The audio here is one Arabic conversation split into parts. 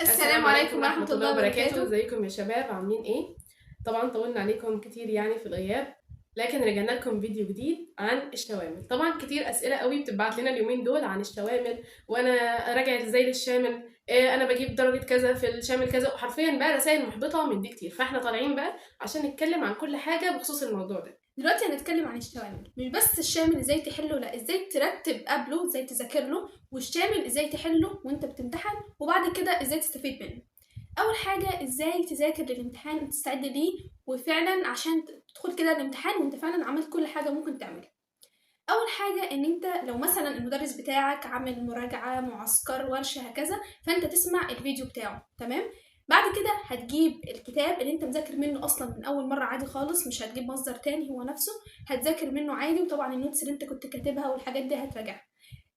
السلام عليكم ورحمة الله وبركاته. ازيكم يا شباب، عاملين ايه؟ طبعا طولنا عليكم كتير يعني في الغياب، لكن رجعنا لكم فيديو جديد عن الشوامل. طبعا كتير اسئله قوي بتبعت لنا اليومين دول عن الشوامل، وانا راجع ازاي للشامل، انا بجيب درجه كذا في الشامل كذا، وحرفيا بقى رسائل محبطه من دي كتير. فاحنا طالعين بقى عشان نتكلم عن كل حاجه بخصوص الموضوع ده. دلوقتي هنتكلم عن الشوامل، مش بس الشامل ازاي تحله، لا ازاي ترتب قبله، ازاي تذاكر له، والشامل ازاي تحله وانت بتمتحن، وبعد كده ازاي تستفيد منه. اول حاجه ازاي تذاكر للامتحان وتستعد ليه، وفعلا عشان تدخل كده الامتحان وانت فعلا عملت كل حاجه ممكن تعملها. اول حاجه ان انت لو مثلا المدرس بتاعك عامل مراجعه، معسكر، ورشه، هكذا، فانت تسمع الفيديو بتاعه. تمام. بعد كده هتجيب الكتاب اللي انت مذاكر منه اصلا من اول مره عادي خالص، مش هتجيب مصدر تاني، هو نفسه هتذاكر منه عادي، وطبعا النوتس اللي انت كنت كاتبها والحاجات دي هتراجعها.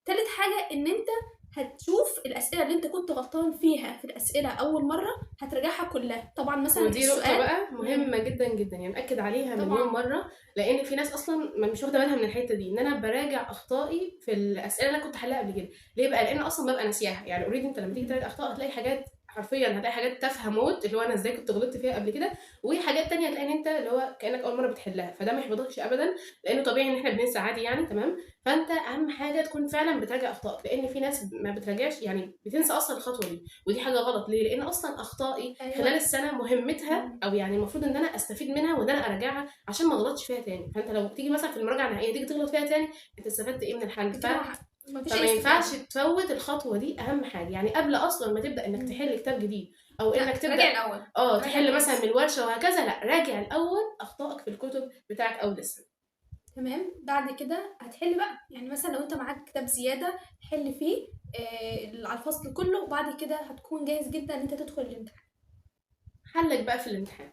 تالت حاجه ان انت هتشوف الاسئله اللي انت كنت غلطان فيها في الاسئله اول مره، هتراجعها كلها. طبعا مثلا ودي نقطة السؤال بقى مهمة جدا جدا، يعني أكد عليها مليون مرة، لأن في ناس أصلا مش واخدة بالها من الحتة دي، إن أنا براجع أخطائي في الأسئلة اللي أنا كنت حلها قبل كده. ليه بقى؟ لأن أصلا ببقى ناسياها. يعني أوريدي أنت لما تيجي تراجع أخطاء هتلاقي حاجات، حرفيا هتلاقي حاجات تافهه موت، اللي هو انا ازاي كنت غلطت فيها قبل كده، وحاجات تانية هتلاقي ان انت اللي هو كانك اول مره بتحلها. فده ما يحبطكش ابدا، لانه طبيعي ان احنا بننسى عادي يعني. تمام. فانت اهم حاجه تكون فعلا بتراجع اخطائك، لان في ناس ما بتراجعش، يعني بتنسى اصلا الخطوه دي، ودي حاجه غلط. ليه؟ لان اصلا اخطائي خلال السنه مهمتها، او يعني المفروض ان انا استفيد منها وان انا اراجعها عشان ما اغلطش فيها تاني. فانت لو تيجي مثلا في المراجعه النهائيه تيجي تغلط فيها تاني، انت استفدت ايه من الحل؟ فما ينفعش تفوت الخطوه دي. اهم حاجه يعني قبل اصلا ما تبدا انك تحل كتاب جديد، او انك تبدا راجع الاول تحل مثلا من الورشه وهكذا، لا، راجع الاول اخطائك في الكتب بتاعك اول السنه. تمام. بعد كده هتحل بقى، يعني مثلا لو انت معاك كتاب زياده حل فيه على الفصل كله، وبعد كده هتكون جاهز جدا ان انت تدخل الامتحان. حلك بقى في الامتحان.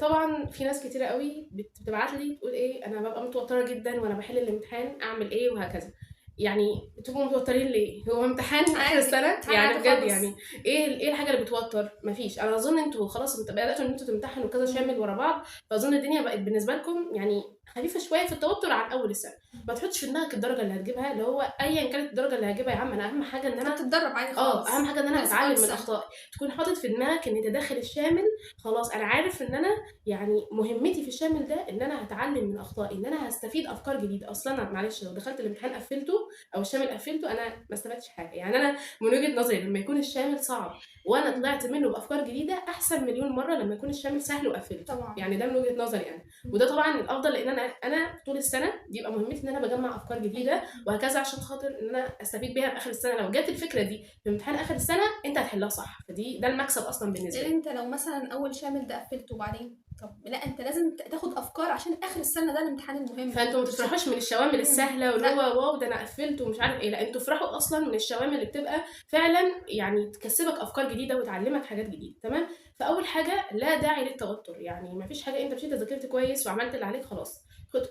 طبعا في ناس كتيره قوي بتبعت لي تقول ايه، انا ببقى متوتره جدا وانا بحل الامتحان، اعمل ايه وهكذا. يعني بتبقوا متوترين ليه؟ هو امتحان اخر السنه يعني بجد يعني. ايه الحاجه اللي بتوتر؟ مفيش. انا اظن انتوا خلاص بداتوا ان انتوا تمتحنوا كذا شامل ورا بعض، فاظن الدنيا بقت بالنسبه لكم يعني خفيفه شويه في التوتر عن اول السنه. ما تحطش في دماغك الدرجه اللي هتجيبها، اللي هو ايا كانت الدرجه اللي هجيبها يا عم، انا اهم حاجه ان انا تتدرب عادي خالص. اهم حاجه ان انا اتعلم من اخطائي. تكون حاطط في دماغك ان انت داخل الشامل خلاص، انا عارف ان انا يعني مهمتي في الشامل ده ان انا هتعلم من اخطائي، ان انا هستفيد افكار جديده. اصلا انا معلش لو دخلت الامتحان قفلته او الشامل قفلته، انا ما استفدتش حاجه. يعني انا من وجهه نظري لما يكون الشامل صعب وانا طلعت منه بافكار جديده، احسن مليون مره لما يكون الشامل سهل وقفلته طبعا. يعني ده من وجهه نظري انا، وده طبعا الافضل، لان انا طول السنه بيبقى مهمتي ان انا بجمع افكار جديده وهكذا، عشان خاطر ان انا استفيد بيها في اخر السنه. لو جت الفكره دي في امتحان اخر السنه انت هتحلها صح، ده المكسب اصلا بالنسبه لي. انت لو مثلا اول شامل ده قفلته وبعدين، طب لا، انت لازم تاخد افكار عشان اخر السنه ده الامتحان المهم. فانتوا ما تفرحوش من الشوامل السهله واللي هو واو ده انا قفلت ومش عارف ايه، لا، انتوا افرحوا اصلا من الشوامل اللي بتبقى فعلا يعني تكسبك افكار جديده وتعلمك حاجات جديده. تمام. فاول حاجه لا داعي للتوتر، يعني ما فيش حاجه، انت مشيت ذاكرت كويس وعملت اللي عليك خلاص،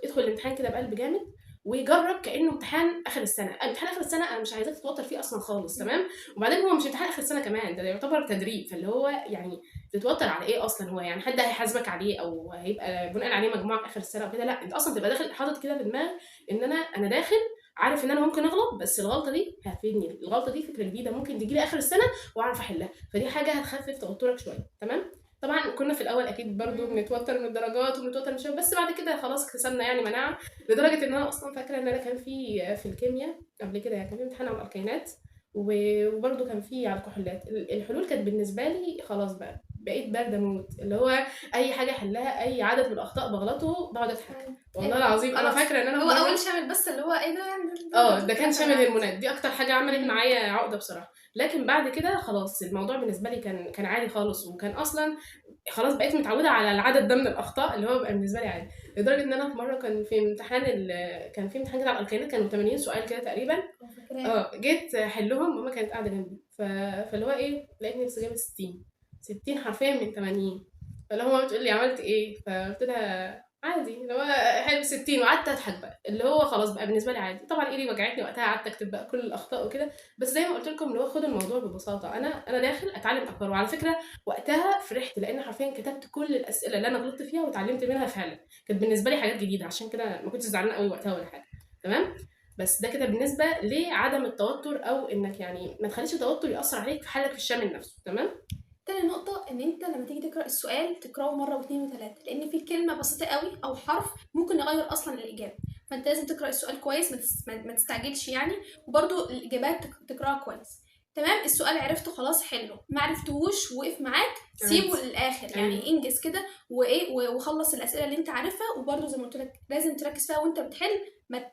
ادخل الامتحان كده بقلب جامد، ويجرب كانه امتحان اخر السنه. امتحان اخر السنه انا مش عايزاك تتوتر فيه اصلا خالص. تمام. وبعدين هو مش امتحان اخر السنه كمان، ده يعتبر تدريب، فاللي هو يعني تتوتر على ايه اصلا؟ هو يعني حد هيحاسبك عليه او هيبقى بناء عليه مجموعه في اخر السنه وكده؟ لا، انت اصلا تبقى داخل حاطط كده في دماغك ان انا داخل عارف ان انا ممكن اغلط، بس الغلطه دي هتفيدني، الغلطه دي فكره جديده ممكن تجي لي اخر السنه واعرف احلها، فدي حاجه هتخفف توترك شويه. تمام. طبعا كنا في الاول اكيد برضو بنتوتر من الدرجات وبنتوتر من شويه، بس بعد كده خلاص اكتسبنا يعني مناعه، لدرجه ان انا اصلا فاكره ان انا كان في الكيمياء قبل كده، يعني كان في امتحان على الالكينات وبرده كان في على الكحولات. الحلول كانت بالنسبه لي خلاص بقى بقيت بارده موت، اللي هو اي حاجه احلها، اي عدد من الاخطاء بغلطه بقعد اضحك. والله العظيم انا فاكره ان انا هو اول شامل بس اللي هو ايه ده كان شامل هرمونات، دي اكتر حاجه عملت معايا عقده بصراحه. لكن بعد كده خلاص الموضوع بالنسبه لي كان عادي خالص، وكان اصلا خلاص بقيت متعوده على العدد ده من الاخطاء، اللي هو بقى بالنسبه لي عادي. لدرجه ان انا في مره كان في امتحان كان في امتحان كده على الالكينات، كانوا 80 سؤال كده تقريبا. جيت احلهم، ماما كانت قاعده جنبي، فاللي هو ايه، لقيتني لسه جايبه 60 حرفيا من 80. فاللي هو بتقول لي عملت ايه، فقلت لها عادي، اللي هو حلو 60، وقعدت اضحك بقى، اللي هو خلاص بقى بالنسبه لي عادي. طبعا ايدي وجعتني وقتها، قعدت اكتب بقى كل الاخطاء وكده، بس زي ما قلت لكم اللي هو خد الموضوع ببساطه. انا داخل اتعلم اكتر، وعلى فكره وقتها فرحت لان حرفيا كتبت كل الاسئله اللي انا غلطت فيها وتعلمت منها فعلا، كانت بالنسبه لي حاجات جديده، عشان كده ما كنتش زعلانه قوي وقتها ولا حاجه. تمام. بس ده كده بالنسبه لعدم التوتر، او انك يعني ما تخليش التوتر ياثر عليك في حلك في الشامل نفسه. تمام. تاني نقطة إن أنت لما تيجي تقرأ السؤال تقرأه مرة واثنين وثلاثة، لأن في كلمة بسيطة قوي أو حرف ممكن يغير أصلا الإجابة، فأنت لازم تقرأ السؤال كويس، ما تستعجلش يعني، وبرده الإجابات تقرأها كويس. تمام، السؤال عرفته خلاص حله، ما عرفتوش وقف معاك سيبه للآخر، يعني انجز كده وخلص الأسئلة اللي أنت عارفها، وبرده زي ما قلت لك لازم تركز فيها وأنت بتحل،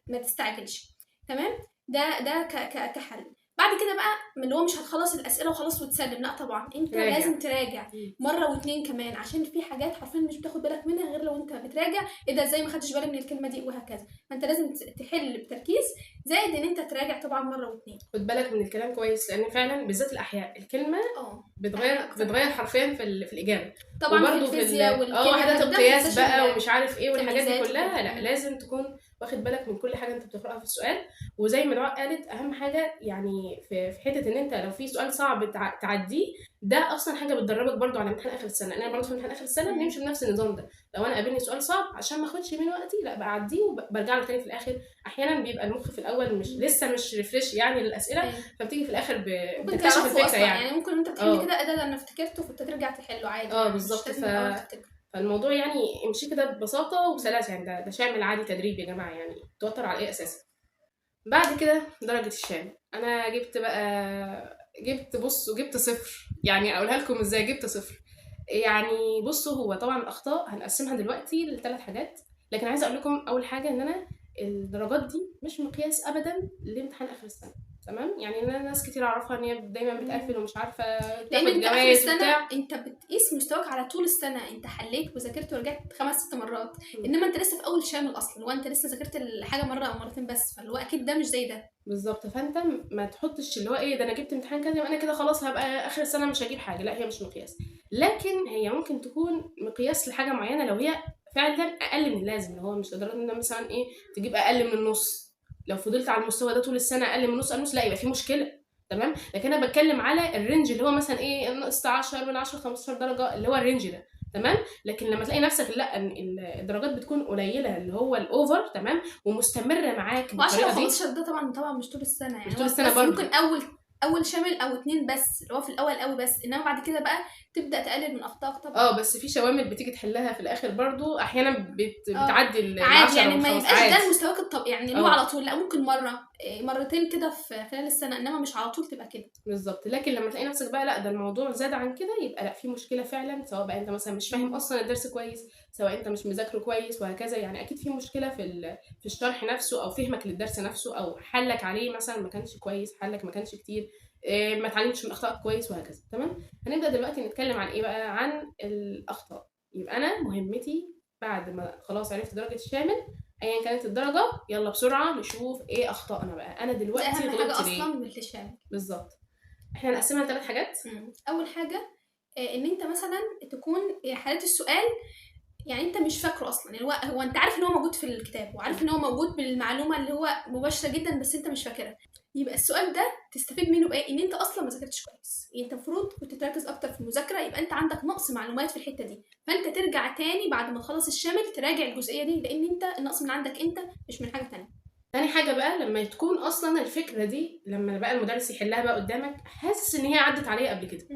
ما تستعجلش. تمام، ده كحل. بعد كده بقى من اللي هو مش هتخلص الاسئله وخلاص وتسلم، لا طبعا انت راجع. لازم تراجع مره واتنين كمان، عشان في حاجات حرفيا مش بتاخد بالك منها غير لو انت بتراجع، ايه ده ازاي ما خدتش بالي من الكلمه دي، وهكذا. فانت لازم تحل بتركيز، زائد ان انت تراجع طبعا مره واتنين. خد بالك من الكلام كويس، لان فعلا بالذات الاحياء الكلمه بتغير حرفيا في الاجابه. طبعا وبرده في الفيزياء وحدات القياس بقى ومش عارف ايه والحاجات دي كلها، لا يعني. لازم تكون واخد بالك من كل حاجه انت بتقراها في السؤال. وزي ما دعاء قالت، اهم حاجه يعني في حته ان انت لو في سؤال صعب تعديه، ده اصلا حاجه بتدربك برضو على امتحان اخر السنه. انا برضو في امتحان اخر السنه بنمشي بنفس النظام ده. لو انا قابلني سؤال صعب عشان ما اخدش من وقتي، لا بعديه وبرجع له تاني في الاخر. احيانا بيبقى المخ في الاول لسه مش ريفريش يعني للاسئله، فبتيجي في الاخر بتكتشف الفكره يعني ممكن انت بتحل كده ده انا افتكرته فترجع تحله عادي. بالظبط. فالموضوع يعني امشي كده ببساطه وبسلاسه، يعني ده شامل عادي تدريب يا جماعه، يعني توتر على ايه اساسا. بعد كده درجه الشامل، انا جبت صفر. يعني اقولها لكم ازاي جبت صفر. يعني بصوا، هو طبعا الاخطاء هنقسمها دلوقتي لثلاث حاجات، لكن عايزه اقول لكم اول حاجه ان انا الدرجات دي مش مقياس ابدا لامتحان اخر السنه. تمام، يعني انا ناس كتير اعرفها ان هي دايما بتقفل ومش عارفه تاخد جوائز وبتاع. انت بتقيس مستواك على طول السنه، انت حليت وذاكرت ورجعت 5-6 مرات، انما انت لسه في اول شامل اصلا، وانت لسه ذاكرت الحاجه مره او مرتين بس، فاللي هو اكيد ده مش زي ده. بالظبط. فانت ما تحطش اللي هو ايه ده انا جبت امتحان كذا وانا كده خلاص هبقى اخر السنه مش هجيب حاجه. لا، هي مش مقياس، لكن هي ممكن تكون مقياس لحاجه معينه لو هي فعلا اقل من اللازم. اللي هو مش لدرجه ان مثلا ايه تجيب اقل من النص. لو فضلت على المستوى ده طول السنه اقل من نص لا، يبقى في مشكله. تمام، لكن انا بتكلم على الرينج اللي هو مثلا ايه ناقص 10 من 10 15 درجه، اللي هو الرينج ده. تمام، لكن لما تلاقي نفسك لا الدرجات بتكون قليله اللي هو الاوفر، تمام، ومستمره معاك بالطريقه دي. 15 ده طبعا مش طول السنه، يعني مش طول السنه برضه، ممكن اول شامل او 2 بس، اللي هو في الاول قوي بس، انما بعد كده بقى تبدا تقلل من اخطائك طبعا. بس في شوامل بتيجي تحلها في الاخر برضو احيانا بتعدي عادي، يعني ما يبقاش ده مستواك الطبيعي، يعني اللي هو على طول، لا ممكن مرتين كده في خلال السنه، انما مش على طول تبقى كده. بالظبط. لكن لما تلاقي نفسك بقى لا ده الموضوع زاد عن كده، يبقى لا في مشكله فعلا، سواء بقى انت مثلا مش فاهم اصلا الدرس كويس، سواء انت مش مذاكره كويس وهكذا. يعني اكيد في مشكله في الشرح نفسه، او فهمك للدرس نفسه، او حلك عليه مثلا ما كانش كويس، حلك ما كانش كتير، ما اتعلمتش من اخطائك كويس وهكذا. تمام، هنبدا دلوقتي نتكلم عن ايه بقى، عن الاخطاء. يبقى انا مهمتي بعد ما خلاص عرفت درجه الشامل ايا كانت الدرجه، يلا بسرعه نشوف ايه اخطائنا بقى. انا دلوقتي غلطت ليه اصلا من الشامل. بالظبط. احنا هنقسمها لثلاث حاجات. اول حاجه ان انت مثلا تكون حالات السؤال يعني انت مش فاكره اصلا، يعني هو انت عارف ان هو موجود في الكتاب، وعارف ان هو موجود بالمعلومه اللي هو مباشره جدا، بس انت مش فاكرها. يبقى السؤال ده تستفيد منه بايه؟ ان انت اصلا ما ذاكرتش كويس، يعني انت المفروض كنت تركز اكتر في المذاكره، يبقى انت عندك نقص معلومات في الحته دي، فانت ترجع تاني بعد ما تخلص الشامل تراجع الجزئيه دي، لان انت النقص من عندك انت مش من حاجه تانية. تاني حاجه بقى، لما تكون اصلا الفكره دي لما بقى المدرس يحلها بقى قدامك حاسس ان هي عدت عليه قبل كده،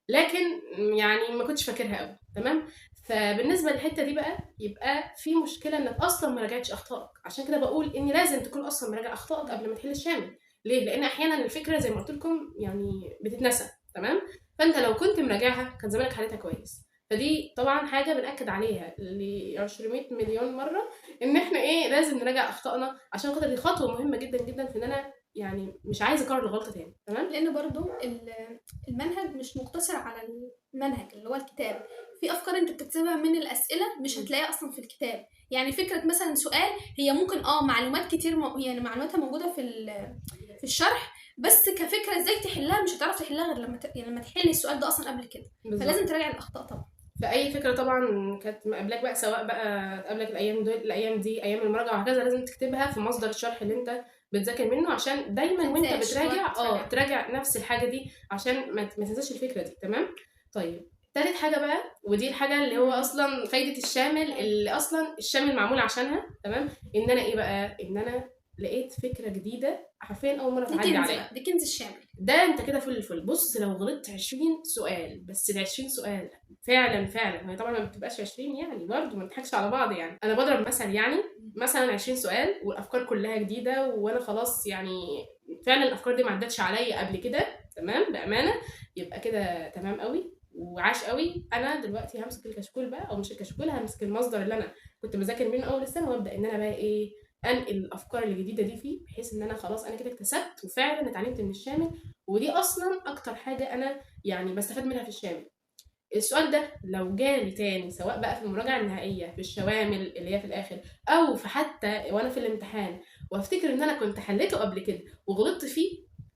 لكن يعني ما كنتش فاكرها قوي. تمام، فبالنسبه للحته دي بقى يبقى في مشكله انك اصلا ما راجعتش اخطائك. عشان كده بقول ان لازم تكون اصلا مراجع اخطائك قبل ما تحل الشامل. ليه؟ لان احيانا الفكره زي ما قلت لكم يعني بتتنسى. تمام، فانت لو كنت مراجعها كان زمانك حلتها كويس. فدي طبعا حاجه بنأكد عليها ل 200 مليون مره، ان احنا لازم نراجع اخطائنا، عشان خاطر دي خطوه مهمه جدا جدا في ان انا يعني مش عايزه اكرر الغلطه تاني. تمام، لان برضو المنهج مش مقتصر على المنهج اللي هو الكتاب، في افكار انت بتكتسبها من الاسئله مش هتلاقيها اصلا في الكتاب. يعني فكره مثلا سؤال هي ممكن معلومات كتير يعني معلوماتها موجوده في الشرح، بس كفكره ازاي تحلها مش هتعرف تحلها غير لما تحل السؤال ده اصلا قبل كده. فلازم تراجع الاخطاء طبعا. فاي فكره طبعا كانت مقابلاك بقى، سواء بقى تقابلك الايام دي ايام المراجعه وهكذا، لازم تكتبها في مصدر الشرح اللي انت بتذاكر منه، عشان دايما وانت بتراجع تراجع نفس الحاجه دي، عشان ما تنساش الفكره دي. تمام. طيب تالت حاجه بقى، ودي الحاجه اللي هو اصلا فايده الشامل، اللي اصلا الشامل معمول عشانها. تمام، ان انا ايه بقى، ان انا لقيت فكره جديده حرفيا اول مره دي تعدي كنز عليا، بقى، دي كنز الشامل. ده انت كده فل الفل. بص لو غلطت 20 سؤال، بس ال 20 سؤال فعلا فعلا، هي طبعا ما بتبقاش 20 يعني، برضه ما نضحكش على بعض يعني، انا بضرب مثل يعني، مثلا 20 سؤال والافكار كلها جديده وانا خلاص يعني فعلا الافكار دي ما عدتش عليا قبل كده، تمام بامانه، يبقى كده تمام قوي وعاش قوي. انا دلوقتي همسك الكشكول بقى، او مش الكشكول، همسك المصدر اللي انا كنت بذاكر منه اول السنه، وابدا ان انا بقى ايه، انقل الافكار الجديده دي فيه، بحيث ان انا خلاص انا كده اكتسبت وفعلا اتعلمت من الشامل. ودي اصلا اكتر حاجه انا يعني بستفاد منها في الشامل. السؤال ده لو جالي تاني، سواء بقى في المراجعه النهائيه في الشوامل اللي هي في الاخر، او في حتى وانا في الامتحان، وافتكر ان انا كنت حليته قبل كده وغلطت فيه،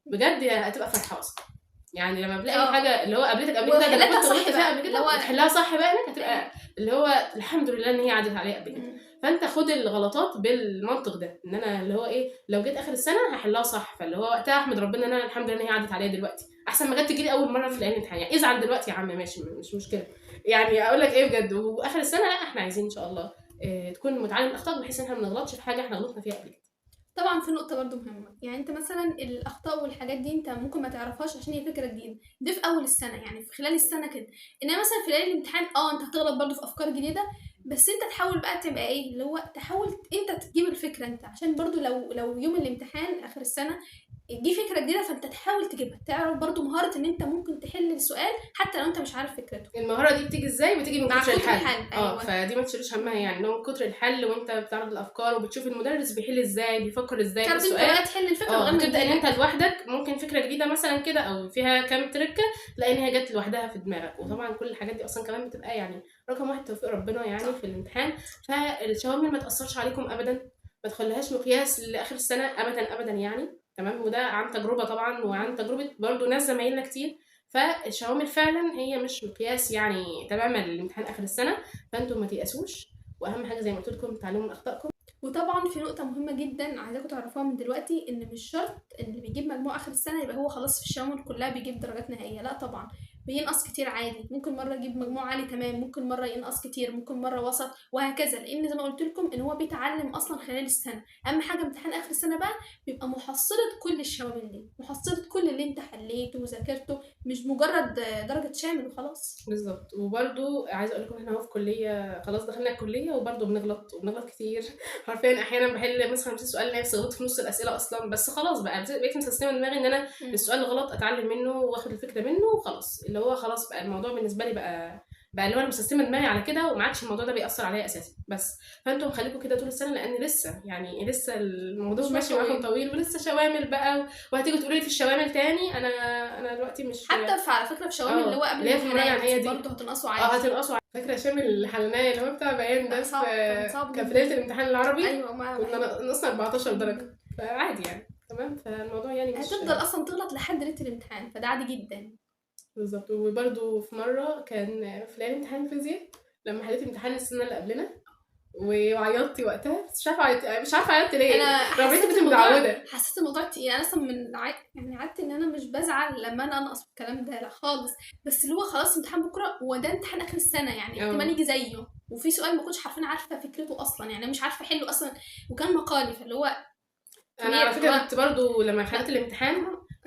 بجد هتبقى فرحه اصلا. يعني لما بلاقي حاجه اللي هو قابلتك قبل كده، ده انا وحلتها كنت صح غلطت فيها بقى، قبل اللي كده هو وتحلها صح بقى، انك هتبقى اللي هو الحمد لله ان هي عدت عليا قبل كده. فانت خد الغلطات بالمنطق ده، ان انا اللي هو ايه، لو جيت اخر السنه هحلها صح، فاللي هو وقتها احمد ربنا ان انا الحمد لله ان هي عدت عليا دلوقتي، احسن ما جت تجيلي اول مره في ليالي الامتحان. يعني ازعل دلوقتي يا عم ماشي، مش مشكله، يعني اقول لك ايه بجد. واخر السنه لا، احنا عايزين ان شاء الله تكون متعلم الاخطاء، بحيث ان احنا ما نغلطش في حاجه احنا غلطنا فيها قبل كده. طبعا في نقطة برضو مهمة، يعني انت مثلا الاخطاء والحاجات دي انت ممكن ما تعرفهاش عشان هي فكرة جديدة، دي في اول السنة يعني في خلال السنة كده، انما مثلا في ليالي الامتحان انت هتغلط برضو في افكار جديدة، بس انت تحاول بقى تبقى ايه اللي هو تحاول انت تجيب الفكرة انت، عشان برضو لو يوم الامتحان اخر السنة دي فكرة جديدة فانت تحاول تجيبها، تعرف برضو مهارة ان انت ممكن تحل السؤال حتى لو انت مش عارف فكرته. المهاره دي بتيجي ازاي؟ بتيجي من مع كتر كتر الحل. الحل، اه ايوه. فدي ما تشيلوش همها، يعني ان هو من كتر الحل وانت بتعرض الافكار وبتشوف المدرس بيحل ازاي، بيفكر ازاي في تعرف انت السؤال. بقى تحل الفكرة من غير ما بتبدا ان تجيلك. انت لوحدك، ممكن فكره جديده مثلا كده او فيها كام تركه، تلاقي ان هي جت لوحدها في دماغك. وطبعا كل الحاجات دي اصلا كمان بتبقى يعني رقم واحد توفيق ربنا يعني صح. في الامتحان. فالشوامل ما تاثرش عليكم ابدا، ما تخليهاش مقياس لاخر السنه ابدا ابدا يعني، تمام. وده عن تجربه طبعا، وعن تجربه برضو ناس زمايلنا كتير. فالشوامل فعلا هي مش مقياس يعني تماما للامتحان اخر السنه، فانتم ما تيأسوش. واهم حاجه زي ما قلت لكم تعلموا من اخطائكم. وطبعا في نقطة مهمة جدا عايزاكم تعرفوها من دلوقتي، ان مش شرط ان اللي بيجيب مجموع اخر السنة يبقى هو خلاص في الشوامل كلها بيجيب درجات نهائية، لا طبعا، بينقص كتير عادي، ممكن مرة يجيب مجموع عالي تمام، ممكن مرة ينقص كتير، ممكن مرة وسط، وهكذا، لان زي ما قلت لكم ان هو بيتعلم اصلا خلال السنة. اهم حاجة امتحان اخر السنة بقى بيبقى محصلة كل الشوامل دي، محصلة كل اللي انت حليته وذاكرته، مش مجرد درجة شامل وخلاص. بالظبط. وبرده عايزه اقول لكم احنا اهو في كليه، خلاص دخلنا الكليه وبرده بنغلط وبنغلط كتير حرفيا احيانا بحل مثلا 50 سؤال نفسي غلطت في نص الاسئله اصلا، بس خلاص بقى بقيت مسستمه دماغي ان انا السؤال الغلط اتعلم منه واخد الفكره منه وخلاص، اللي هو خلاص بقى الموضوع بالنسبه لي بقى اللي هو انا مسستمه دماغي على كده، وما عادش الموضوع ده بيأثر عليا اساسا. بس فانتم خليكم كده طول السنه، لان لسه يعني لسه الموضوع ماشي معاكم طويل، ولسه شوامل بقى، وهتيجي تقولي لي في الشوامل تاني. انا دلوقتي مش حتى على فكرة في شوامل اللي هو قبل اللي هي في المراجعه النهائيه دي برضه هتنقصوا عادي. هتنقصوا. فاكره شامل اللي حلناه اللي هو بتاع بيان ده، كان في ليله الامتحان العربي، ايوه كنا نقصنا 14 درجه، فعادي يعني تمام. فالموضوع يعني مش هتفضل اصلا تغلط لحد ليله الامتحان، فده عادي جدا. بالظبط. وبرده في مره كان في ليله امتحان الفيزياء، لما حليت امتحان السنه اللي قبلنا وعيطتي وقتها، بس مش عارفه عيطت ليه، انا رغم كنت متعوده. حسيت الموضوع تقيل، انا اصلا يعني قعدت ان انا مش بزعل لما انا انقص الكلام ده، لا خالص، بس اللي هو خلاص امتحان بكره وده امتحان اخر السنه، يعني احتمال يجي زيه، وفي سؤال ما كنتش عارفه فكرته اصلا، يعني مش عارفه احله اصلا، وكان مقالي، فاللي هو انا على فكره كنت برضو لما حليت الامتحان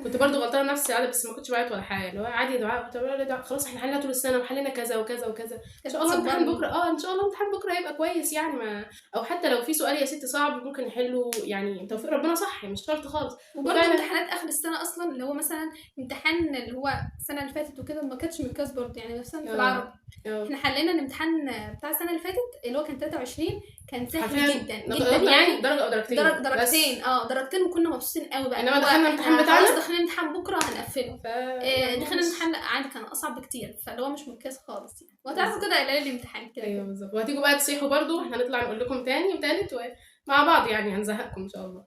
كنت برضو غلطانه نفسي عادي، بس ما كنتش بعيط ولا حاجه، اللي هو عادي يا دعاء، كنت بقول دعاء خلاص احنا حلينا طول السنه وحلينا كذا وكذا وكذا، ان شاء الله امتحان بكره ان شاء الله امتحان بكره هيبقى كويس يعني، ما او حتى لو في سؤال يا ستي صعب ممكن نحله يعني، توفيق ربنا صح، مش شرط خالص. وبرضه امتحانات اخر السنه اصلا اللي هو مثلا امتحان اللي هو السنه اللي فاتت وكده ما كانتش مقياس برضه، يعني مثلا في العربي احنا حلينا الامتحان بتاع السنه اللي فاتت اللي هو كان 23، كان سهل جدا جدا يعني، درجه او درجتين، درجتين درجتين، وكنا مبسوطين قوي بقى. انما دخلنا الامتحان بتاعنا دخلنا الامتحان بكره هنقفله، دخلنا الامتحان لا عادي كان اصعب بكتير، فاللي هو مش مقياس خالص يعني، وهتعرفوا كده ليالي الامتحان كده. ايوه بالظبط. وهتيجوا بقى تصيحوا برضو، احنا نطلع نقول لكم تاني وتالت مع بعض يعني، هنزهقكم ان شاء الله.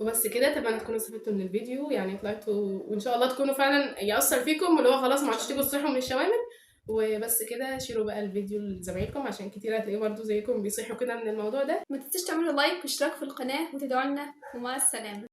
وبس كده، اتمنى تكونوا استفدتوا من الفيديو يعني، طلعتوا وان شاء الله تكونوا فعلا يأثر فيكم، اللي هو خلاص ما عادش تيجوا تصيحوا من الشوامل. وبس كده، شيروا بقى الفيديو لزمايلكم عشان كتير هتلاقيه برضو زيكم بيصيحوا كده من الموضوع ده. ما تنسوش تعملوا لايك واشتراك في القناه وتدعوا لنا، ومع السلامه.